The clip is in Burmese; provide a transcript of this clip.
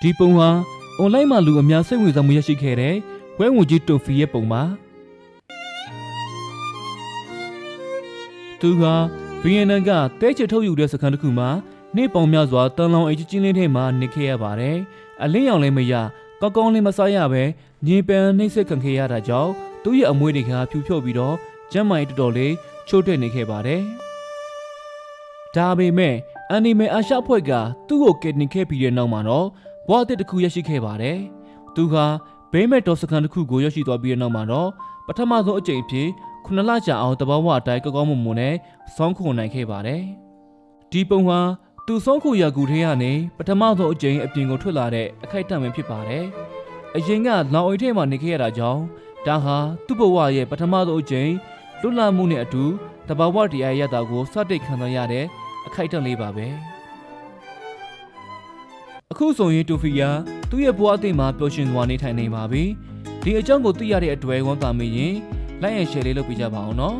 ဒီပုံဟာအွန်လိုင်းမှာလူအများစိတ်ဝင်စားမှုရရှိခဲ့တဲ့ဝဲဝင်ကြီးတိုဖီရဲ့ပုံပါသူကဗီယက်နမ်ကတဲချစ်ထုတ်ယူတဲ့စခန်းတစ်ခုမှာနေ့ပေါင်းများစွာတန်လောင်အိတ်ချင်းလင်းထဲမှာနေခဲ့ရပါတယ်အလင်းရောင်လည်းမရကောင်းကောင်းလေးမစားရပဲညင်ပန်းနှိမ့်ဆက်ခံခဲ့ရတာကြောင့်သူ့ရဲ့အမွေတွေကဖြူဖြော့ပြီးတော့ကျမ်းမာရေးတော်တော်လေးချို့တဲ့နေခဲ့ပါတယ်ဒါပေမဲ့အန်နီမေအာရှဖွဲ့ကသူ့ကိုကယ်တင်ခဲ့ပြီးတဲ့နောက်မှာတော့ဘဝအသစ်တစ်ခုရရှိခဲ့ပါတယ်သူကဘေးမဲ့တော်စခန်းတစ်ခုကိုရောက်ရှိသွားပြီးတဲ့နောက်မှာတော့ပထမဆုံးအကြိမ်အဖြစ်9လကြာအောင်တဘာဝအတိုင်းကောင်းမွန်မွန်နဲ့ဆောင်းခုန်နိုင်ခဲ့ပါတယ်ဒီပုံဟာသူဆောင်းခုရာကူထဲကနေပထမဆုံးအကြိမ်အပြင်ကိုထွက်လာတဲ့အခိုက်အတန့်ပဲဖြစ်ပါတယ်အရင်ကလောင်အိတ်ထဲမှာနေခဲ့ရတာကြောင့်ဒါဟာသူ့ဘဝရဲ့ပထမဆုံးအကြိမ်လွတ်လပ်မှုနဲ့အတူတဘာဝတရားရတာကိုစတင်ခံစားရတဲ့အခိုက်အတန့်လေးပါပဲအခုဆိုရင်တိုဖီယာသူ့ရဲ့ဘဝအသစ်မှာပျော်ရွှင်စွာနေထိုင်နေပါပြီဒီအကြောင်းကိုသိရတဲ့အတွက်ဝမ်းသာမိရင်လိုက်ရရှယ်လေးလုပ်ပေးကြပါအောင်နော်